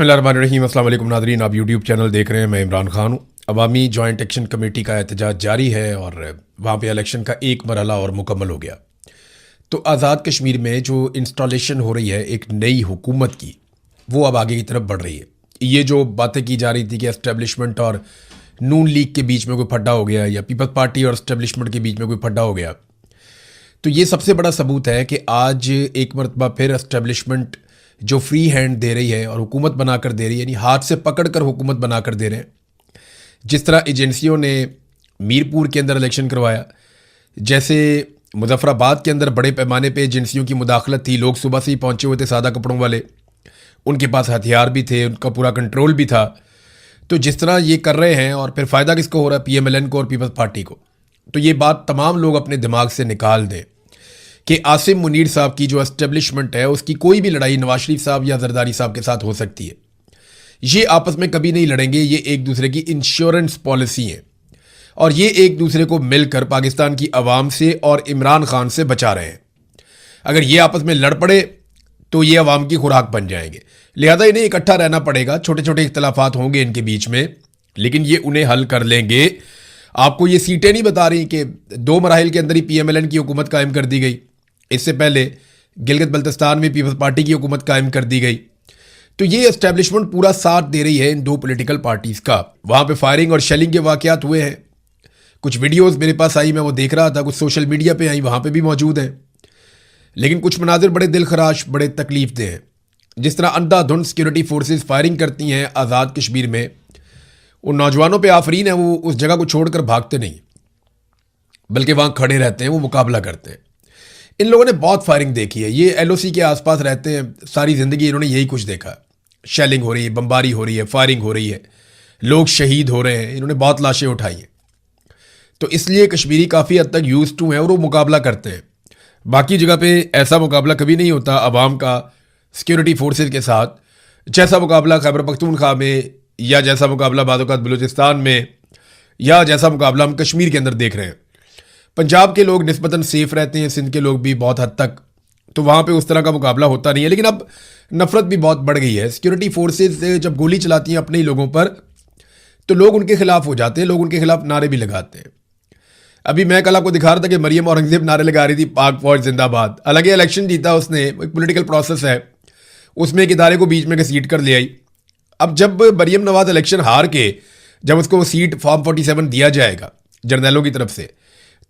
बिस्मिल्लाहिर्रहमानिर्रहीम। अस्सलाम वालेकुम नाज़रीन, आप यूट्यूब चैनल देख रहे हैं। मैं इमरान खान हूँ। अवामी जॉइंट एक्शन कमेटी का एहतजाज जारी है और वहाँ पे इलेक्शन का एक मरहला और मुकम्मल हो गया। तो आज़ाद कश्मीर में जो इंस्टॉलेशन हो रही है एक नई हुकूमत की, वो अब आगे की तरफ बढ़ रही है। ये जो बातें की जा रही थी कि एस्टेब्लिशमेंट और नून लीग के बीच में कोई फड्डा हो गया या पीपल्स पार्टी और एस्टेब्लिशमेंट के बीच में कोई फड्डा हो गया, तो ये सबसे बड़ा सबूत है कि आज एक मरतबा फिर एस्टेब्लिशमेंट जो फ्री हैंड दे रही है और हुकूमत बनाकर दे रही है, यानी हाथ से पकड़ कर हुकूमत बनाकर दे रहे हैं। जिस तरह एजेंसियों ने मीरपुर के अंदर इलेक्शन करवाया, जैसे मुजफ्फराबाद के अंदर बड़े पैमाने पे एजेंसियों की मुदाखलत थी, लोग सुबह से ही पहुंचे हुए थे सादा कपड़ों वाले, उनके पास हथियार भी थे, उनका पूरा कंट्रोल भी था। तो जिस तरह ये कर रहे हैं, और फिर फ़ायदा किसको हो रहा है? PMLN को और पीपल्स पार्टी को। तो ये बात तमाम लोग अपने दिमाग से निकाल दें कि आसिम मुनीर साहब की जो एस्टेब्लिशमेंट है उसकी कोई भी लड़ाई नवाज शरीफ साहब या जरदारी साहब के साथ हो सकती है। ये आपस में कभी नहीं लड़ेंगे, ये एक दूसरे की इंश्योरेंस पॉलिसी है और ये एक दूसरे को मिलकर पाकिस्तान की आवाम से और इमरान खान से बचा रहे हैं। अगर ये आपस में लड़ पड़े तो ये आवाम की खुराक बन जाएंगे। लिहाजा इन्हें इकट्ठा रहना पड़ेगा। छोटे छोटे इख्तलाफात होंगे इनके बीच में, लेकिन ये उन्हें हल कर लेंगे। आपको ये सीटें नहीं बता रही कि 2 मराहिल के अंदर ही PMLN की हुकूमत कायम कर दी गई। इससे पहले गिलगित बल्तिस्तान में पीपल्स पार्टी की हुकूमत कायम कर दी गई। तो ये एस्टेब्लिशमेंट पूरा साथ दे रही है इन 2 पॉलिटिकल पार्टीज़ का। वहाँ पे फायरिंग और शेलिंग के वाक़यात हुए हैं। कुछ वीडियोस मेरे पास आई, मैं वो देख रहा था, कुछ सोशल मीडिया पे आई, वहाँ पे भी मौजूद हैं। लेकिन कुछ मनाजिर बड़े दिलखराश, बड़े तकलीफ दे हैं। जिस तरह अंधाधुंध सिक्योरिटी फोर्सेज फायरिंग करती हैं आज़ाद कश्मीर में, उन नौजवानों पर आफरीन है, वो उस जगह को छोड़कर भागते नहीं, बल्कि वहाँ खड़े रहते हैं, वो मुकाबला करते हैं। इन लोगों ने बहुत फायरिंग देखी है। ये LOC के आसपास रहते हैं, सारी ज़िंदगी इन्होंने यही कुछ देखा। शेलिंग हो रही है, बमबारी हो रही है, फायरिंग हो रही है, लोग शहीद हो रहे हैं, इन्होंने बहुत लाशें उठाई हैं। तो इसलिए कश्मीरी काफ़ी हद तक यूज्ड टू हैं और वो मुकाबला करते हैं। बाकी जगह पे ऐसा मुकाबला कभी नहीं होता अवाम का सिक्योरिटी फोर्सेज के साथ, जैसा मुकाबला खैबर पख्तूनख्वा में, या जैसा मुकाबला बाद औक़ात बलूचिस्तान में, या जैसा मुकाबला हम कश्मीर के अंदर देख रहे हैं। पंजाब के लोग निस्बतन सेफ रहते हैं, सिंध के लोग भी बहुत हद तक, तो वहाँ पे उस तरह का मुकाबला होता नहीं है। लेकिन अब नफरत भी बहुत बढ़ गई है। सिक्योरिटी फोर्सेज जब गोली चलाती हैं अपने ही लोगों पर, तो लोग उनके खिलाफ हो जाते हैं, लोग उनके खिलाफ नारे भी लगाते हैं। अभी मैं कल आपको दिखा रहा था कि मरियम औरंगजेब नारे लगा रही थी, पाक फौज जिंदाबाद। हालांकि इलेक्शन जीता उसने, एक पोलिटिकल प्रोसेस है, उसमें एक इदारे को बीच में घसीट कर ले आई। अब जब मरियम नवाज इलेक्शन हार के, जब उसको सीट फॉर्म 47 दिया जाएगा जर्नैलों की तरफ से,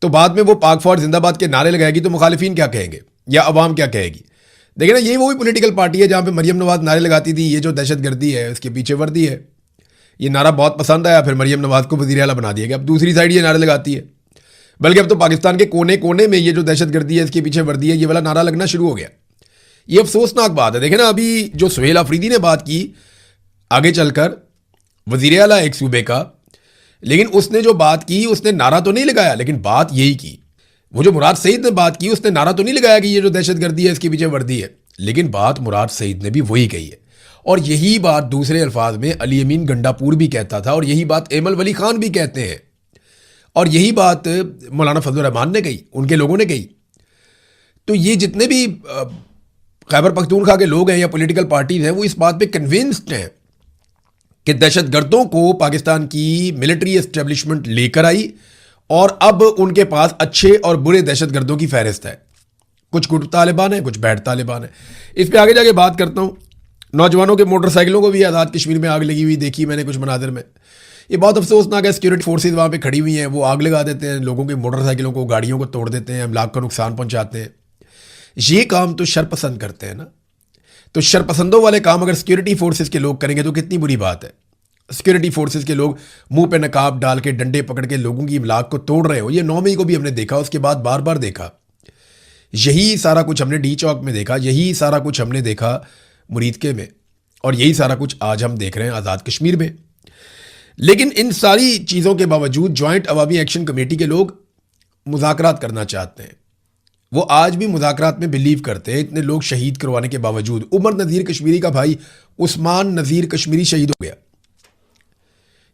तो बाद में वो पाक फौज जिंदाबाद के नारे लगाएगी, तो मुखालिफिन क्या कहेंगे या अवाम क्या कहेगी? देखिए ना, ये वही पॉलिटिकल पार्टी है जहाँ पे मरियम नवाज नारे लगाती थी, ये जो दहशतगर्दी है उसके पीछे वर्दी है। ये नारा बहुत पसंद आया, फिर मरियम नवाज को वज़ीर आला बना दिया गया। अब दूसरी साइड ये नारे लगाती है, बल्कि अब तो पाकिस्तान के कोने कोने में ये जो दहशतगर्दी है इसके पीछे वर्दी है, ये वाला नारा लगना शुरू हो गया। ये अफसोसनाक बात है। देखें ना, अभी जो सुहेल अफरीदी ने बात की आगे चलकर वज़ीर आला एक सूबे का, लेकिन उसने जो बात की उसने नारा तो नहीं लगाया, लेकिन बात यही की। वो जो मुराद सईद ने बात की उसने नारा तो नहीं लगाया कि ये जो दहशतगर्दी है इसके पीछे वर्दी है, लेकिन बात मुराद सईद ने भी वही कही है। और यही बात दूसरे अल्फाज में अली अमीन गंडापुर भी कहता था, और यही बात एमल वली खान भी कहते हैं, और यही बात मौलाना फजल रहमान ने कही, उनके लोगों ने कही। तो ये जितने भी खैबर पख्तूनख्वा के लोग हैं या पॉलिटिकल पार्टीज हैं, वो इस बात पे कन्विंस्ड हैं कि दहशतगर्दों को पाकिस्तान की मिलिट्री एस्टेब्लिशमेंट लेकर आई और अब उनके पास अच्छे और बुरे दहशतगर्दों की फहरिस्त है। कुछ गुड तालिबान है, कुछ बैड तालिबान है। इस पर आगे जाके बात करता हूँ। नौजवानों के मोटरसाइकिलों को भी आज़ाद कश्मीर में आग लगी हुई देखी मैंने कुछ मनाजिर में। ये बहुत अफसोसनाक है। सिक्योरिटी फोर्सेज वहाँ पे खड़ी हुई हैं, वो आग लगा देते हैं, लोगों की मोटरसाइकिलों को, गाड़ियों को तोड़ देते हैं, अमलाक का नुकसान पहुँचाते हैं। ये काम तो शरपसंद करते हैं ना, तो शरपसंदों वाले काम अगर सिक्योरिटी फोर्सेज के लोग करेंगे तो कितनी बुरी बात है। सिक्योरिटी फोर्सेज के लोग मुंह पे नकाब डाल के, डंडे पकड़ के लोगों की इमलाक को तोड़ रहे हो। ये 9 मई को भी हमने देखा, उसके बाद बार बार देखा। यही सारा कुछ हमने डी चौक में देखा, यही सारा कुछ हमने देखा मुरीदके में, और यही सारा कुछ आज हम देख रहे हैं आज़ाद कश्मीर में। लेकिन इन सारी चीज़ों के बावजूद जॉइंट अवामी एक्शन कमेटी के लोग मुज़ाकरात करना चाहते हैं। वो आज भी मुज़ाकरात में बिलीव करते हैं। इतने लोग शहीद करवाने के बावजूद, उमर नज़ीर कश्मीरी का भाई उस्मान नज़ीर कश्मीरी शहीद हो गया।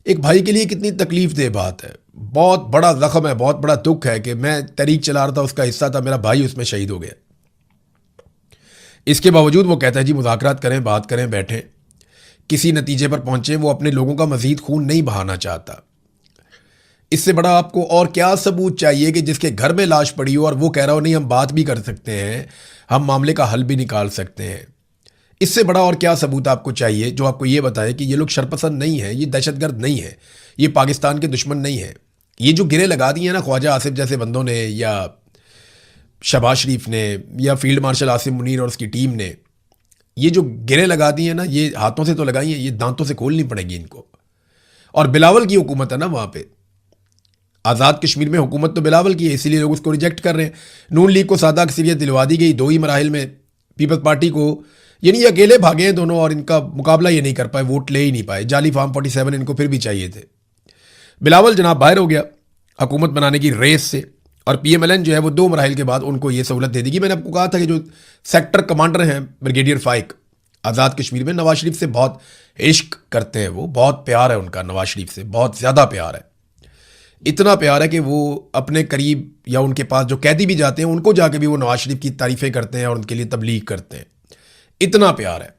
एक भाई के लिए कितनी तकलीफ दे बात है, बहुत बड़ा ज़ख्म है, बहुत बड़ा दुख है कि मैं तहरीक चला रहा था, उसका हिस्सा था, मेरा भाई उसमें शहीद हो गया। इसके बावजूद वो कहता है जी मुज़ाकरात करें, बात करें, बैठें। किसी नतीजे पर पहुंचे, वो अपने लोगों का मजीद खून नहीं बहाना चाहता। इससे बड़ा आपको और क्या सबूत चाहिए कि जिसके घर में लाश पड़ी हो और वो कह रहा हो नहीं हम बात भी कर सकते हैं, हम मामले का हल भी निकाल सकते हैं। इससे बड़ा और क्या सबूत आपको चाहिए जो आपको ये बताए कि ये लोग शरपसंद नहीं है, ये दहशतगर्द नहीं है, ये पाकिस्तान के दुश्मन नहीं है। ये जो गिरे लगा दिए हैं ना ख्वाजा आसिफ जैसे बंदों ने, या शहबाज शरीफ ने, या फील्ड मार्शल आसिम मुनीर और उसकी टीम ने, ये जो गिरे लगा दिए हैं ना, ये हाथों से तो लगाई हैं, ये दांतों से खोलनी पड़ेगी इनको। और बिलावल की हुकूमत है ना वहाँ पे, आज़ाद कश्मीर में हुकूमत तो बिलावल की है, इसीलिए लोग उसको रिजेक्ट कर रहे हैं। नून लीग को सादा अक्सरियत दिलवा दी गई 2 ही मराहिल में, पीपल्स पार्टी को यानी ये अकेले भागे हैं दोनों और इनका मुकाबला ये नहीं कर पाए, वोट ले ही नहीं पाए। जाली फार्म 47 इनको फिर भी चाहिए थे। बिलावल जनाब बाहर हो गया हुकूमत बनाने की रेस से, और PMLN जो है वो 2 मराहिल के बाद उनको ये सहूलत दे देगी। मैंने आपको कहा था कि जो सेक्टर कमांडर हैं ब्रिगेडियर फाइक आज़ाद कश्मीर में, नवाज शरीफ से बहुत इश्क करते हैं, वो बहुत प्यार है उनका, नवाज शरीफ से बहुत ज़्यादा प्यार है। इतना प्यार है कि वो अपने करीब या उनके पास जो कैदी भी जाते हैं उनको जाके भी वो नवाज शरीफ की तारीफ़ें करते हैं और उनके लिए तबलीग करते हैं। इतना प्यार है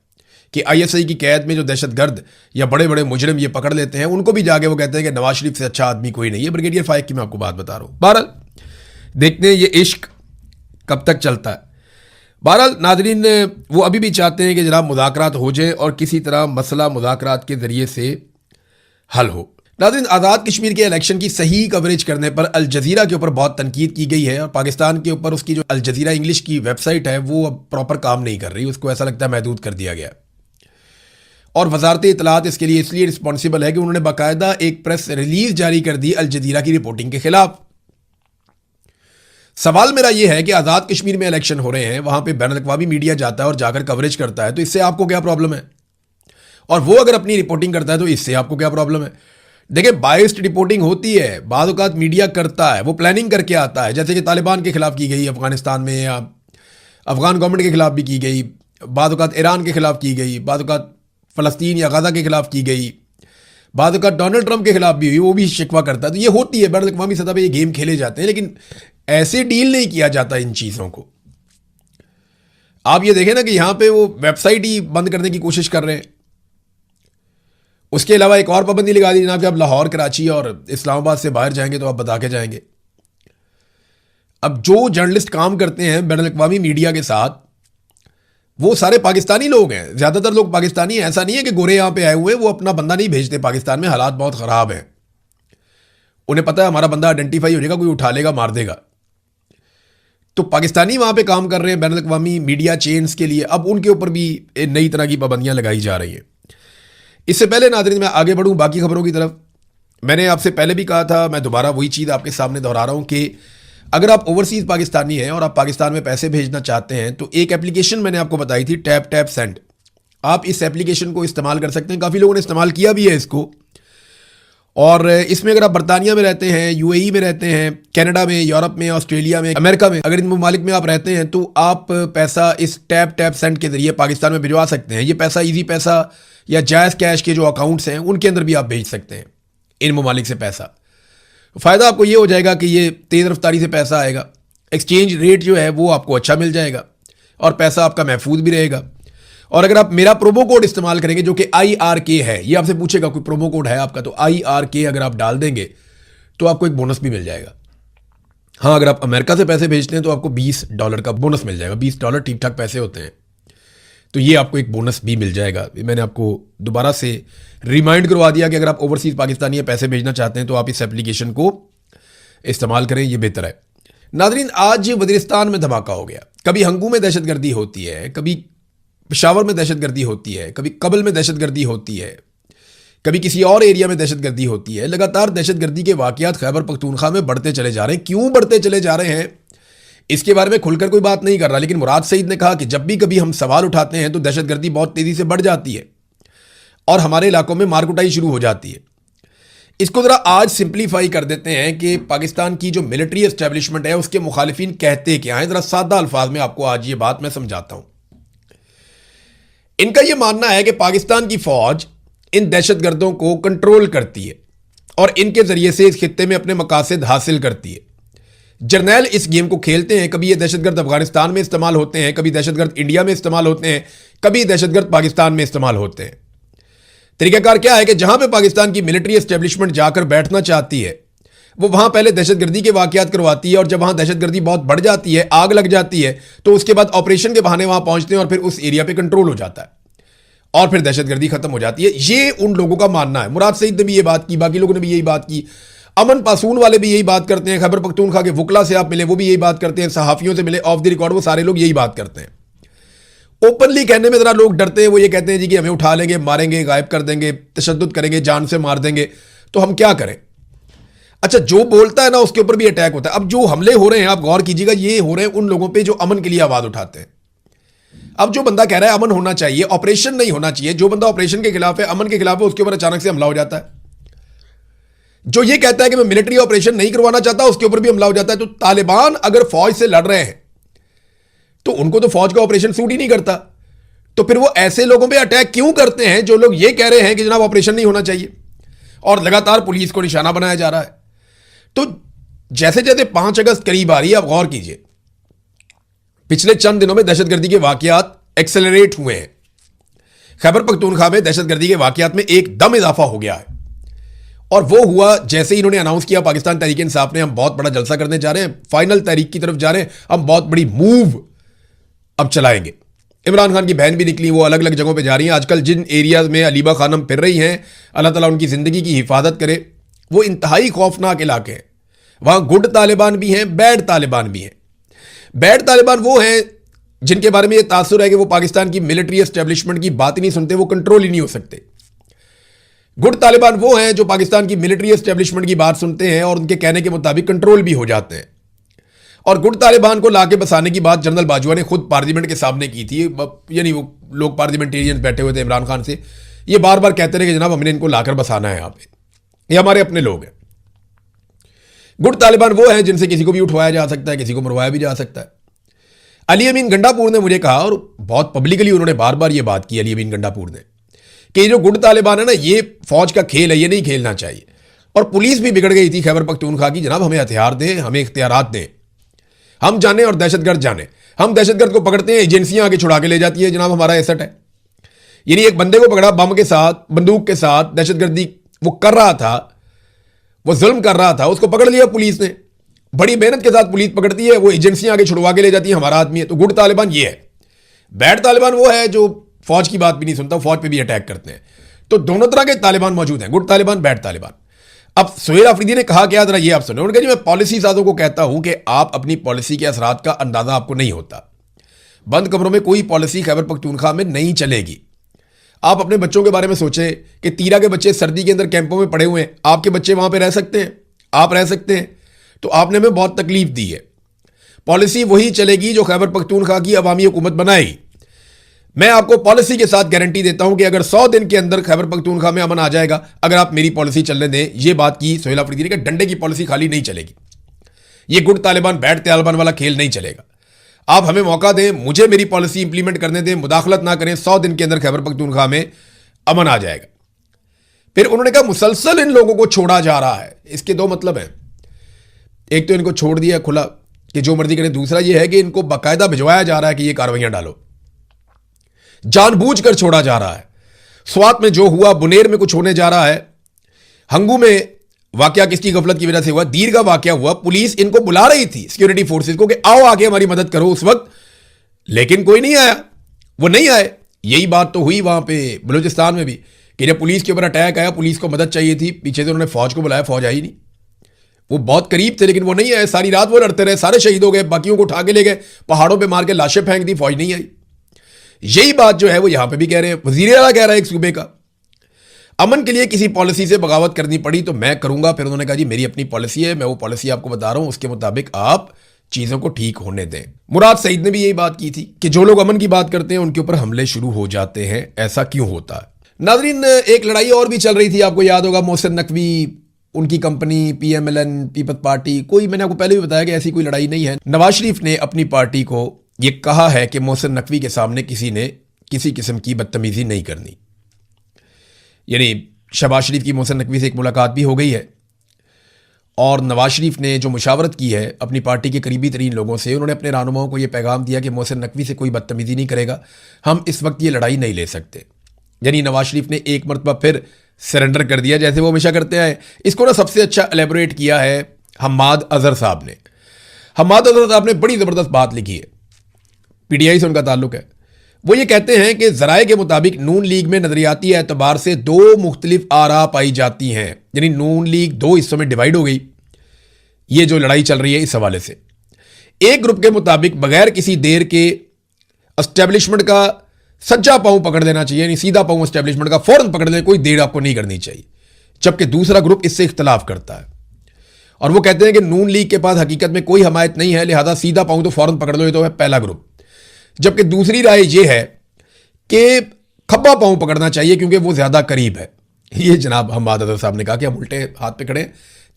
कि ISI की कैद में जो दहशतगर्द या बड़े बड़े मुजरिम ये पकड़ लेते हैं, उनको भी जाके वो कहते हैं कि नवाज शरीफ से अच्छा आदमी कोई नहीं है। ब्रिगेडियर फाइक की मैं आपको बात बता रहा हूँ। बहरहाल देखते हैं ये इश्क कब तक चलता है। बहरहाल नाज़रीन, वो अभी भी चाहते हैं कि जनाब मुज़ाकरात हो जाए और किसी तरह मसला मुज़ाकरात के ज़रिए से हल हो। नाज़रीन, आज़ाद कश्मीर के इलेक्शन की सही कवरेज करने पर अल जज़ीरा के ऊपर बहुत तनकीद की गई है और पाकिस्तान के ऊपर उसकी जो अल जज़ीरा इंग्लिश की वेबसाइट है वो अब प्रॉपर काम नहीं कर रही, उसको ऐसा लगता है महदूद कर दिया गया। और वजारत इत्तलात इसके लिए इसलिए रिस्पॉन्सिबल है कि उन्होंने बाकायदा एक प्रेस रिलीज जारी कर दी अल जज़ीरा की रिपोर्टिंग के खिलाफ। सवाल मेरा यह है कि आज़ाद कश्मीर में इलेक्शन हो रहे हैं, वहां पे बैनुल अक़वामी मीडिया जाता है और जाकर कवरेज करता है, तो इससे आपको क्या प्रॉब्लम है? और वो अगर अपनी रिपोर्टिंग करता है तो इससे आपको क्या प्रॉब्लम है? देखिए, बायस्ड रिपोर्टिंग होती है, बाद औक़ात मीडिया करता है, वो प्लानिंग करके आता है, जैसे कि तालिबान के खिलाफ की गई अफगानिस्तान में, या अफगान गवर्नमेंट के खिलाफ भी की गई, बाद औक़ात ईरान के खिलाफ की गई, बाद औक़ात फ़लस्तीन या गाज़ा के खिलाफ की गई, बाद औक़ात डोनाल्ड ट्रंप के खिलाफ भी हुई, वो भी शिकवा करता है। तो ये होती है, बैनुल अक़वामी सतह पर ये गेम खेले जाते हैं, लेकिन ऐसे डील नहीं किया जाता इन चीज़ों को। आप ये देखें ना कि यहाँ पे वो वेबसाइट ही बंद करने की कोशिश कर रहे हैं। उसके अलावा एक और पाबंदी लगा दी जनाब कि आप लाहौर, कराची और इस्लामाबाद से बाहर जाएंगे तो आप बता के जाएंगे। अब जो जर्नलिस्ट काम करते हैं बैनुल अक़वामी मीडिया के साथ, वो सारे पाकिस्तानी लोग हैं, ज़्यादातर लोग पाकिस्तानी हैं। ऐसा नहीं है कि गोरे यहाँ पे आए हुए, वो अपना बंदा नहीं भेजते पाकिस्तान में, हालात बहुत ख़राब हैं। उन्हें पता है हमारा बंदा आइडेंटिफाई हो जाएगा, कोई उठा लेगा, मार देगा। तो पाकिस्तानी वहाँ पे काम कर रहे हैं बैनुल अक़वामी मीडिया चेन्स के लिए, अब उनके ऊपर भी नई तरह की पाबंदियाँ लगाई जा रही हैं। इससे पहले नाज़रीन मैं आगे बढ़ूँ बाकी खबरों की तरफ, मैंने आपसे पहले भी कहा था, मैं दोबारा वही चीज़ आपके सामने दोहरा रहा हूँ कि अगर आप ओवरसीज़ पाकिस्तानी हैं और आप पाकिस्तान में पैसे भेजना चाहते हैं तो एक एप्लीकेशन मैंने आपको बताई थी, टैप टैप सेंड। आप इस एप्लीकेशन को इस्तेमाल कर सकते हैं, काफ़ी लोगों ने इस्तेमाल किया भी है इसको। और इसमें अगर आप बरतानिया में रहते हैं, UAE में रहते हैं, कनाडा में, यूरोप में, ऑस्ट्रेलिया में, अमेरिका में, अगर इन ममालिक में आप रहते हैं तो आप पैसा इस टैप टैप सेंड के ज़रिए पाकिस्तान में भिजवा सकते हैं। ये पैसा ईजी पैसा या जायज़ कैश के जो अकाउंट्स हैं उनके अंदर भी आप भेज सकते हैं इन ममालिक से पैसा। फ़ायदा आपको ये हो जाएगा कि ये तेज़ रफ्तारी से पैसा आएगा, एक्सचेंज रेट जो है वो आपको अच्छा मिल जाएगा और पैसा आपका महफूज भी रहेगा। और अगर आप मेरा प्रोमो कोड इस्तेमाल करेंगे जो कि IRK है, ये आपसे पूछेगा कोई प्रोमो कोड है आपका, तो IRK अगर आप डाल देंगे तो आपको एक बोनस भी मिल जाएगा। हाँ, अगर आप अमेरिका से पैसे भेजते हैं तो आपको $20 का बोनस मिल जाएगा। $20 ठीक ठाक पैसे होते हैं, तो ये आपको एक बोनस भी मिल जाएगा। मैंने आपको दोबारा से रिमाइंड करवा दिया कि अगर आप ओवरसीज़ पाकिस्तानी पैसे भेजना चाहते हैं तो आप इस एप्लीकेशन को इस्तेमाल करें, ये बेहतर है। नाज़रीन, आज वज़ीरिस्तान में धमाका हो गया। कभी हंगू में दहशतगर्दी होती है, कभी पेशावर में दहशतगर्दी होती है, कभी कबल में दहशतगर्दी होती है, कभी किसी और एरिया में दहशतगर्दी होती है। लगातार दहशतगर्दी के वाक़यात खैबर पख्तूनख्वा में बढ़ते चले जा रहे हैं। क्यों बढ़ते चले जा रहे हैं इसके बारे में खुलकर कोई बात नहीं कर रहा, लेकिन मुराद सईद ने कहा कि जब भी कभी हम सवाल उठाते हैं तो दहशतगर्दी बहुत तेज़ी से बढ़ जाती है और हमारे इलाकों में मारकुटाई शुरू हो जाती है। इसको ज़रा आज सिंप्लीफाई कर देते हैं कि पाकिस्तान की जो मिलिट्री एस्टेब्लिशमेंट है उसके मुखालिफिन कहते क्या हैं। ज़रा सादा अल्फाज में आपको आज ये बात मैं समझाता हूँ। इनका यह मानना है कि पाकिस्तान की फौज इन दहशतगर्दों को कंट्रोल करती है और इनके जरिए से इस खित्ते में अपने मकासद हासिल करती है। जर्नैल इस गेम को खेलते हैं, कभी ये दहशतगर्द अफगानिस्तान में इस्तेमाल होते हैं, कभी दहशतगर्द इंडिया में इस्तेमाल होते हैं, कभी दहशतगर्द पाकिस्तान में इस्तेमाल होते हैं। तरीकाकार क्या है कि जहां पे पाकिस्तान की मिलिट्री एस्टेब्लिशमेंट जाकर बैठना चाहती है, वो वहां पहले दहशतगर्दी के वाकयात करवाती है, और जब वहां दहशतगर्दी बहुत बढ़ जाती है, आग लग जाती है, तो उसके बाद ऑपरेशन के बहाने वहां पहुंचते हैं और फिर उस एरिया पे कंट्रोल हो जाता है और फिर दहशतगर्दी खत्म हो जाती है। ये उन लोगों का मानना है। मुराद सईद ने भी ये बात की, बाकी लोगों ने भी यही बात की, अमन पासून वाले भी यही बात करते हैं, खैबर पख्तूनख्वा के वकला से आप मिले वो भी यही बात करते हैं, सहाफियों से मिले ऑफ द रिकॉर्ड वो सारे लोग यही बात करते हैं। ओपनली कहने में जरा लोग डरते हैं, वो ये कहते हैं जी कि हमें उठा लेंगे, मारेंगे, गायब कर देंगे, तशद्दुद करेंगे, जान से मार देंगे, तो हम क्या करें। अच्छा, जो बोलता है ना उसके ऊपर भी अटैक होता है। अब जो हमले हो रहे हैं, आप गौर कीजिएगा, ये हो रहे हैं उन लोगों पे जो अमन के लिए आवाज उठाते हैं। अब जो बंदा कह रहा है अमन होना चाहिए, ऑपरेशन नहीं होना चाहिए, जो बंदा ऑपरेशन के खिलाफ है, अमन के खिलाफ है, उसके ऊपर अचानक से हमला हो जाता है। जो ये कहता है कि मैं मिलिट्री ऑपरेशन नहीं करवाना चाहता, उसके ऊपर भी हमला हो जाता है। तो तालिबान अगर फौज से लड़ रहे हैं तो उनको तो फौज का ऑपरेशन सूट ही नहीं करता, तो फिर वो ऐसे लोगों पे अटैक क्यों करते हैं जो लोग ये कह रहे हैं कि जनाब ऑपरेशन नहीं होना चाहिए, और लगातार पुलिस को निशाना बनाया जा रहा है। तो जैसे जैसे 5 अगस्त करीब आ रही है, आप गौर कीजिए, पिछले चंद दिनों में दहशतगर्दी के वाकयात एक्सेलरेट हुए हैं। खैबर पख्तूनख्वा में दहशतगर्दी के वाकयात में एकदम इजाफा हो गया है, और वो हुआ जैसे ही इन्होंने अनाउंस किया पाकिस्तान तहरीक इंसाफ ने, हम बहुत बड़ा जलसा करने जा रहे हैं, फाइनल तहरीक की तरफ जा रहे हैं, हम बहुत बड़ी मूव अब चलाएंगे। इमरान खान की बहन भी निकली, वो अलग अलग जगहों पे जा रही हैं। आजकल जिन एरियाज में अलीबा खानम फिर रही हैं, अल्लाह ताला उनकी ज़िंदगी की हिफाजत करे, वो इंतहाई खौफनाक इलाके हैं। वहाँ गुड तालिबान भी हैं, बैड तालिबान भी हैं। बैड तालिबान वो हैं जिनके बारे में ये तासुर है कि वो पाकिस्तान की मिलिट्री एस्टेब्लिशमेंट की बात ही नहीं सुनते, वो कंट्रोल ही नहीं हो सकते। गुड तालिबान वो हैं जो पाकिस्तान की मिलिट्री एस्टेब्लिशमेंट की बात सुनते हैं और उनके कहने के मुताबिक कंट्रोल भी हो जाते हैं। और गुड तालिबान को लाके बसाने की बात जनरल बाजवा ने खुद पार्लियामेंट के सामने की थी। यानी वो लोग पार्लियामेंटेरियंस बैठे हुए थे इमरान खान से, ये बार बार कहते रहे कि जनाब हमने इनको लाकर बसाना है यहाँ पे, ये हमारे अपने लोग हैं। गुड तालिबान वो हैं जिनसे किसी को भी उठवाया जा सकता है, किसी को मरवाया भी जा सकता है। अली अमीन गंडापुर ने मुझे कहा, और बहुत पब्लिकली उन्होंने बार बार ये बात की, अली अमीन गंडापुर ने, कि ये जो गुड तालिबान है ना, ये फौज का खेल है, ये नहीं खेलना चाहिए। और पुलिस भी बिगड़ गई थी खैबर पख्तूनख्वा की, जनाब हमें हथियार दें, हमें इख्तियारात दें, हम जाने और दहशतगर्द जाने। हम दहशतगर्द को पकड़ते हैं, एजेंसियां आगे छुड़ा के ले जाती है, जनाब हमारा एसेट है। यानी एक बंदे को पकड़ा बम के साथ, बंदूक के साथ, दहशतगर्दी वो कर रहा था, वो जुल्म कर रहा था, उसको पकड़ लिया पुलिस ने, बड़ी मेहनत के साथ पुलिस पकड़ती है, वो एजेंसियां आगे छुड़वा के ले जाती है, हमारा आदमी है। तो गुड तालिबान ये है। बैड तालिबान वो है जो फौज की बात भी नहीं सुनता, फौज पे भी अटैक करते हैं। तो दोनों तरह के तालिबान मौजूद हैं, गुड तालिबान, बैड तालिबान। अब सुहेल अफरीदी ने कहा क्या, जरा ये आप सुने। उन्होंने कहा जी मैं पॉलिसी साजों को कहता हूं कि आप अपनी पॉलिसी के असरात का अंदाजा आपको नहीं होता। बंद कमरों में कोई पॉलिसी खैबर पख्तूनख्वा में नहीं चलेगी। आप अपने बच्चों के बारे में सोचें कि तीरा के बच्चे सर्दी के अंदर कैंपों में पड़े हुए हैं, आपके बच्चे वहां पे रह सकते हैं, आप रह सकते हैं, तो आपने हमें बहुत तकलीफ दी है। पॉलिसी वही चलेगी जो खैबर पख्तूनख्वा की अवामी हुकूमत बनाएगी। मैं आपको पॉलिसी के साथ गारंटी देता हूं कि अगर 100 दिन के अंदर खैबर पख्तूनख्वा में अमन आ जाएगा, अगर आप मेरी पॉलिसी चलने दें। ये बात की सुहेल अफरीदी ने कि डंडे की पॉलिसी खाली नहीं चलेगी, ये गुड तालिबान बैड तालिबान वाला खेल नहीं चलेगा। आप हमें मौका दें, मुझे मेरी पॉलिसी इंप्लीमेंट करने दें, मुदाखलत ना करें, 100 दिन के अंदर खैबर पख्तूनख्वा में अमन आ जाएगा। फिर उन्होंने कहा मुसलसल इन लोगों को छोड़ा जा रहा है। इसके दो मतलब हैं, एक तो इनको छोड़ दिया खुला कि जो मर्जी करें, दूसरा यह है कि इनको बाकायदा भिजवाया जा रहा है कि ये कार्रवाइयां डालो, जानबूझकर छोड़ा जा रहा है। स्वात में जो हुआ, बुनेर में कुछ होने जा रहा है, हंगू में वाकया किसकी गफलत की वजह से हुआ, दीर का वाकया हुआ, पुलिस इनको बुला रही थी सिक्योरिटी फोर्सेस को कि आओ आगे हमारी मदद करो उस वक्त, लेकिन कोई नहीं आया, वो नहीं आए। यही बात तो हुई वहां पे बलूचिस्तान में भी कि जब पुलिस के ऊपर अटैक आया, पुलिस को मदद चाहिए थी, पीछे से उन्होंने फौज को बुलाया, फौज आई नहीं। वो बहुत करीब थे लेकिन वो नहीं आए, सारी रात वो लड़ते रहे, सारे शहीद हो गए, बाकियों को उठा के ले गए, पहाड़ों पर मार के लाशें फेंक दी, फौज नहीं आई। यही बात जो है वो यहां पे भी कह रहे हैं। वजीर आला कह रहा है एक सूबे का, अमन के लिए किसी पॉलिसी से बगावत करनी पड़ी तो मैं करूंगा। फिर उन्होंने कहा जी मेरी अपनी पॉलिसी है, मैं वो पॉलिसी आपको बता रहा हूं, उसके मुताबिक आप चीजों को ठीक होने दें। मुराद सईद ने भी यही बात की थी कि जो लोग अमन की बात करते हैं उनके ऊपर हमले शुरू हो जाते हैं, ऐसा क्यों होता है। नाजरीन, एक लड़ाई और भी चल रही थी, आपको याद होगा, मोहसिन नकवी, उनकी कंपनी PMLN, पीपल्स पार्टी, कोई, मैंने आपको पहले भी बताया कि ऐसी कोई लड़ाई नहीं है। नवाज शरीफ ने अपनी पार्टी को ये कहा है कि मोहसिन नकवी के सामने किसी ने किसी किस्म की बदतमीजी नहीं करनी। यानी शहबाज शरीफ की मोहसिन नकवी से एक मुलाकात भी हो गई है, और नवाज शरीफ ने जो मुशावरत की है अपनी पार्टी के करीबी तरीन लोगों से, उन्होंने अपने रहनुमाओं को यह पैगाम दिया कि मोहसिन नकवी से कोई बदतमीजी नहीं करेगा, हम इस वक्त ये लड़ाई नहीं ले सकते। यानी नवाज शरीफ ने एक मरतबा फिर सरेंडर कर दिया जैसे वो हमेशा करते आए। इसको ना सबसे अच्छा एलेबोरेट किया है हम्माद अजहर साहब ने। हम्माद अजहर साहब ने बड़ी ज़बरदस्त बात लिखी है, पीटीआई से उनका ताल्लुक है। वो ये कहते हैं कि ज़राए के मुताबिक नून लीग में नज़रियाती एतबार से दो मुख्तलिफ आरा पाई जाती हैं, यानी नून लीग दो हिस्सों में डिवाइड हो गई। ये जो लड़ाई चल रही है इस हवाले से, एक ग्रुप के मुताबिक बगैर किसी देर के एस्टेब्लिशमेंट का सज्जा पांव पकड़ देना चाहिए, यानी सीधा पांव एस्टेब्लिशमेंट का फौरन पकड़ ले, कोई देर आपको नहीं करनी चाहिए। जबकि दूसरा ग्रुप इससे इख्तलाफ करता है और वो कहते हैं कि नून लीग के पास हकीकत में कोई हमायत नहीं है, लिहाजा सीधा पांव तो फौरन पकड़ लो, ये तो है पहला ग्रुप। जबकि दूसरी राय यह है कि खब्बा पांव पकड़ना चाहिए क्योंकि वो ज्यादा करीब है। ये जनाब हम्माद अजहर साहब ने कहा कि हम उल्टे हाथ पे खड़े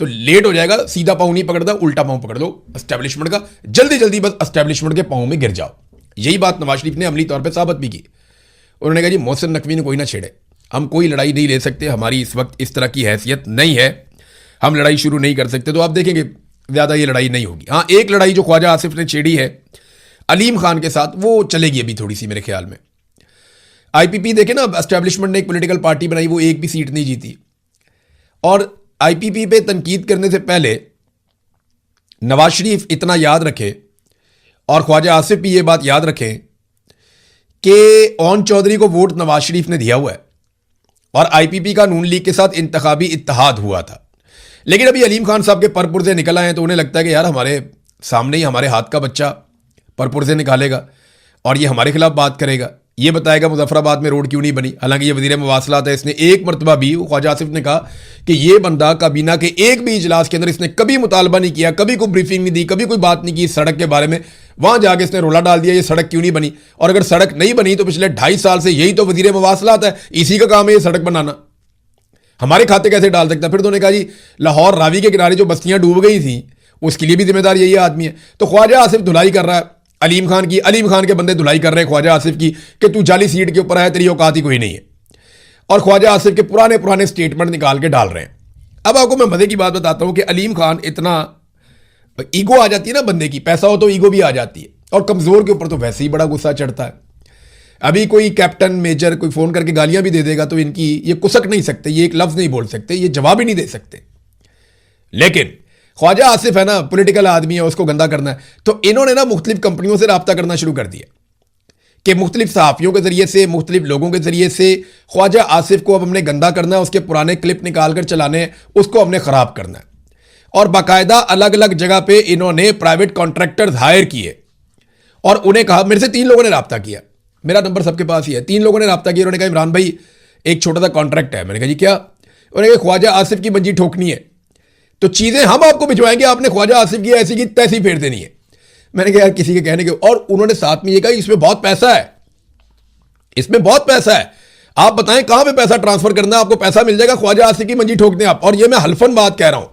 तो लेट हो जाएगा, सीधा पांव नहीं पकड़ता, उल्टा पांव पकड़ लो एस्टेब्लिशमेंट का, जल्दी जल्दी बस एस्टेब्लिशमेंट के पांव में गिर जाओ। यही बात नवाज शरीफ ने अमली तौर पर साबित भी की। उन्होंने कहा जी मोहसिन नकवी ने कोई ना छेड़े, हम कोई लड़ाई नहीं ले सकते, हमारी इस वक्त इस तरह की हैसियत नहीं है, हम लड़ाई शुरू नहीं कर सकते। तो आप देखेंगे ज़्यादा ये लड़ाई नहीं होगी। हाँ, एक लड़ाई जो ख्वाजा आसिफ ने छेड़ी है अलीम खान के साथ, वो चलेगी अभी थोड़ी सी मेरे ख्याल में। आईपीपी देखे ना, एस्टेब्लिशमेंट ने एक पॉलिटिकल पार्टी बनाई, वो एक भी सीट नहीं जीती। और आईपीपी पे तनकीद करने से पहले नवाज शरीफ इतना याद रखे और ख्वाजा आसिफ भी ये बात याद रखें कि ओन चौधरी को वोट नवाज शरीफ ने दिया हुआ है और आईपीपी का नून लीग के साथ इंतखाबी इत्तेहाद हुआ था। लेकिन अभी अलीम खान साहब के परपुर्जे निकल आए हैं तो उन्हें लगता है कि यार हमारे सामने ही हमारे हाथ का बच्चा परपुर्जे निकालेगा और ये हमारे खिलाफ बात करेगा, ये बताएगा मुजफ्फराबाद में रोड क्यों नहीं बनी। हालांकि ये वजीर मवासलात है, इसने एक मरतबा भी ख्वाजा आसिफ ने कहा कि ये बंदा काबीना के एक भी इजलास के अंदर इसने कभी मुतालबा नहीं किया, कभी कोई ब्रीफिंग नहीं दी, कभी कोई बात नहीं की इस सड़क के बारे में। वहां जाके इसने रोला डाल दिया ये सड़क क्यों नहीं बनी। और अगर सड़क नहीं बनी तो पिछले 2.5 साल से यही तो वजीर मवासलात है, इसी का काम है ये सड़क बनाना, हमारे खाते कैसे डाल सकता। फिर तो उन्होंने कहा जी लाहौर रावी के किनारे जो बस्तियां डूब गई थी उसके लिए भी जिम्मेदार यही आदमी है। तो ख्वाजा आसिफ धुलाई कर रहा है अलीम खान की, अलीम खान के बंदे धुलाई कर रहे हैं ख्वाजा आसिफ की कि तू जाली सीट के ऊपर है, तेरी औकात ही कोई नहीं है। और ख्वाजा आसिफ के पुराने पुराने स्टेटमेंट निकाल के डाल रहे हैं। अब आपको मैं मजे की बात बताता हूं कि अलीम खान इतना ईगो आ जाती है ना बंदे की, पैसा हो तो ईगो भी आ जाती है और कमजोर के ऊपर तो वैसे ही बड़ा गुस्सा चढ़ता है। अभी कोई कैप्टन मेजर कोई फोन करके गालियां भी दे देगा तो इनकी ये कुसक नहीं सकते, ये एक लफ्ज नहीं बोल सकते, ये जवाब ही नहीं दे सकते। लेकिन ख्वाजा आसिफ है ना, पॉलिटिकल आदमी है, उसको गंदा करना है तो इन्होंने ना मुख्तलिफ कंपनियों से रब्ता करना शुरू कर दिया कि मुख्तलिफ सहाफ़ियों के जरिए से, मुख्तलिफ लोगों के जरिए से ख्वाजा आसिफ को अब हमने गंदा करना है, उसके पुराने क्लिप निकाल कर चलाने, उसको हमने ख़राब करना है। और बाकायदा अलग अलग जगह पे इन्होंने प्राइवेट कॉन्ट्रैक्टर्स हायर किए और उन्हें कहा, मेरे से 3 लोगों ने रब्ता किया, मेरा नंबर सबके पास ही है, 3 लोगों ने रब्ता किया। उन्होंने कहा इमरान भाई एक छोटा सा कॉन्ट्रैक्ट है। मैंने कहा जी क्या? उन्होंने कहा ख्वाजा आसिफ की मंजी ठोकनी है तो चीज़ें हम आपको भिजवाएंगे, आपने ख्वाजा आसिफ की ऐसी की तैसी फेर देनी है। मैंने कहा यार किसी के कहने के, और उन्होंने साथ में ये कहा इसमें बहुत पैसा है, इसमें बहुत पैसा है, आप बताएं कहां पे पैसा ट्रांसफर करना है, आपको पैसा मिल जाएगा, ख्वाजा आसिफ की मंजी ठोक दें आप। और ये मैं हल्फन बात कह रहा हूं,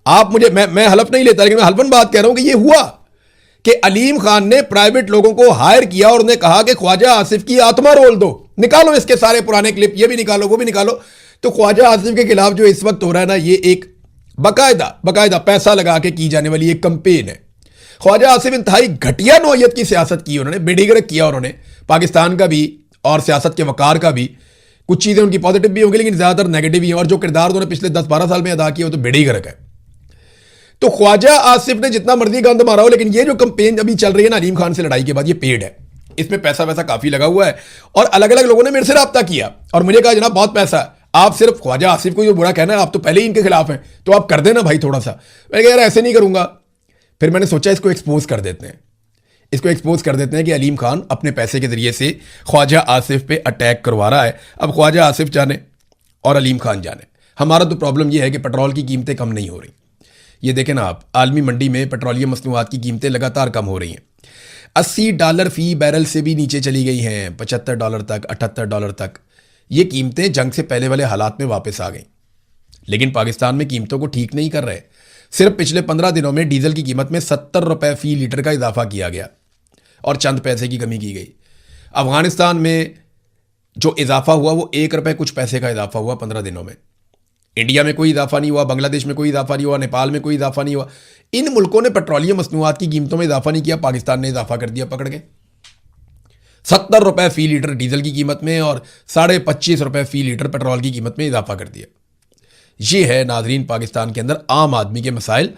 आप मुझे मैं हल्फ नहीं लेता लेकिन मैं हल्फन बात कह रहा हूं कि ये हुआ कि अलीम खान ने प्राइवेट लोगों को हायर किया और उन्हें कहा कि ख्वाजा आसिफ की आत्मा रोल दो, निकालो इसके सारे पुराने क्लिप, ये भी निकालो वो भी निकालो। तो ख्वाजा आसिफ के खिलाफ जो इस वक्त हो रहा है ना, ये एक बाकायदा पैसा लगा के की जाने वाली एक कंपेन है। ख्वाजा आसिफ इंतहाई घटिया नौयत की सियासत की उन्होंने, बेड़ीगरक किया उन्होंने पाकिस्तान का भी और सियासत के वकार का भी। कुछ चीज़ें उनकी पॉजिटिव भी होंगी लेकिन ज़्यादातर नेगेटिव ही है और जो किरदार उन्होंने पिछले 10-12 साल में अदा किया वो तो बेड़ीगरक है। तो ख्वाजा आसिफ ने जितना मर्जी गंद मारा हो, लेकिन ये जो कंपेन अभी चल रही है ना अलीम खान से लड़ाई के बाद, ये पेड है, इसमें पैसा वैसा काफ़ी लगा हुआ है और अलग अलग लोगों ने मेरे से रब्ता किया और मुझे कहा जनाब बहुत पैसा है, आप सिर्फ ख्वाजा आसिफ को जो बुरा कहना है, आप तो पहले ही इनके खिलाफ हैं तो आप कर देना भाई थोड़ा सा। मैंने कहा यार ऐसे नहीं करूंगा। फिर मैंने सोचा इसको एक्सपोज कर देते हैं, इसको एक्सपोज कर देते हैं कि अलीम खान अपने पैसे के जरिए से ख्वाजा आसिफ पे अटैक करवा रहा है। अब ख्वाजा आसिफ जाने और अलीम खान जाने, हमारा तो प्रॉब्लम यह है कि पेट्रोल की कीमतें कम नहीं हो रही। ये देखें ना आप, आलमी मंडी में पेट्रोलियम मसनूआत की कीमतें लगातार कम हो रही हैं, $80 फी बैरल से भी नीचे चली गई हैं, $75 तक, $78 तक। ये कीमतें जंग से पहले वाले हालात में वापस आ गई। लेकिन पाकिस्तान में कीमतों को ठीक नहीं कर रहे। सिर्फ पिछले 15 दिनों में डीजल की कीमत में 70 रुपए फी लीटर का इजाफा किया गया और चंद पैसे की कमी की गई। अफगानिस्तान में जो इजाफा हुआ वो 1 रुपए कुछ पैसे का इजाफा हुआ 15 दिनों में। इंडिया में कोई इजाफा नहीं हुआ, बांग्लादेश में कोई इजाफा नहीं हुआ, नेपाल में कोई इजाफा नहीं हुआ। इन मुल्कों ने पेट्रोलियम मसनूआत की कीमतों में इजाफा नहीं किया, पाकिस्तान ने इजाफा कर दिया पकड़ के। ₹70 फी लीटर डीजल की कीमत में और ₹25.5 फी लीटर पेट्रोल की कीमत में इजाफा कर दिया। ये है नाजरीन पाकिस्तान के अंदर आम आदमी के मसाइल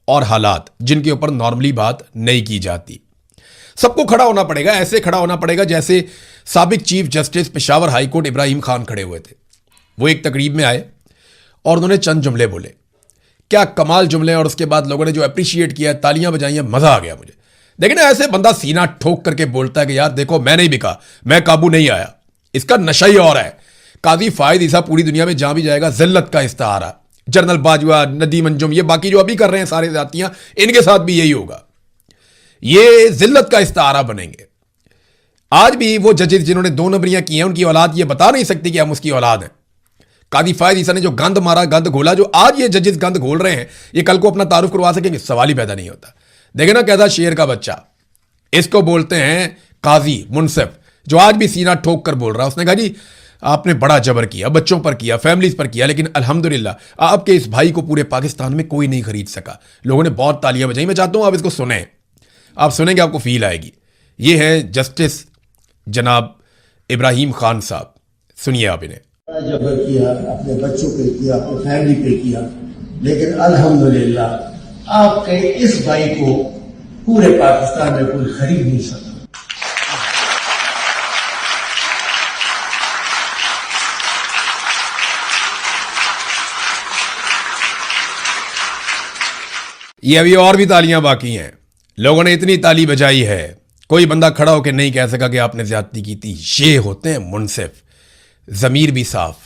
और हालात जिनके ऊपर नॉर्मली बात नहीं की जाती। सबको खड़ा होना पड़ेगा, ऐसे खड़ा होना पड़ेगा जैसे साबिक chief justice Peshawar high court Ibrahim Khan खड़े हुए थे। वो एक तकरीब में आए और उन्होंने चंद जुमले बोले, क्या कमाल जुमले, और उसके बाद लोगों ने जो अप्रिशिएट किया, तालियां बजाई, मजा आ गया मुझे। देखिए ना, ऐसे बंदा सीना ठोक करके बोलता है कि यार देखो मैं नहीं बिका, मैं काबू नहीं आया, इसका नशा ही और है। काजी फायद ईसा पूरी दुनिया में जहां भी जाएगा जिल्लत का इस्तारा, जनरल बाजवा, नदीम अंजुम, ये बाकी जो अभी कर रहे हैं सारे जातियां, इनके साथ भी यही होगा, ये जिल्लत का इस्तारा बनेंगे। आज भी वो जजेस जिन्होंने 2 नंबरियां की हैं, उनकी औलाद ये बता नहीं सकती कि हम उसकी औलाद हैं। कादी फायद ईसा ने जो गंद मारा, गंद घोला, जो आज ये जजेस गंद घोल रहे हैं, ये कल को अपना तारुफ करवा सकेंगे? सवाल ही पैदा नहीं होता। देखे ना कैसा शेर का बच्चा, इसको बोलते हैं काजी मुनसिफ, जो आज भी सीना ठोक कर बोल रहा है। उसने कहा जी आपने बड़ा जबर किया, बच्चों पर किया, फैमिलीज पर किया, लेकिन अल्हम्दुलिल्लाह आपके इस भाई को पूरे पाकिस्तान में कोई नहीं खरीद सका। लोगों ने बहुत तालियां बजाई। मैं चाहता हूं आप इसको सुने, आप सुनेंगे आपको फील आएगी। ये है जस्टिस जनाब इब्राहिम खान साहब, सुनिए आप इन्हें। जबर किया, अपने बच्चों पे किया, अपने फैमिली पे किया, लेकिन अल्हम्दुलिल्लाह आपके इस भाई को पूरे पाकिस्तान में कोई खरीद नहीं सकता। ये अभी और भी तालियां बाकी हैं। लोगों ने इतनी ताली बजाई है, कोई बंदा खड़ा होकर नहीं कह सका कि आपने ज्यादती की थी। ये होते हैं मुनसिफ, ज़मीर भी साफ,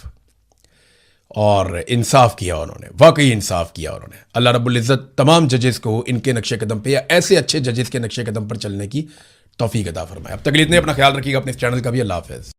और इंसाफ किया उन्होंने, वाकई इंसाफ किया उन्होंने। अल्लाह रब्बुल इज़्ज़त तमाम जजेस को इनके नक्शे कदम पे या ऐसे अच्छे जजेस के नक्शे कदम पर चलने की तौफीक अता फरमाए। अब तक के लिए इतने, अपना ख्याल रखिएगा, अपने इस चैनल का भी। अल्लाह हाफ़िज़।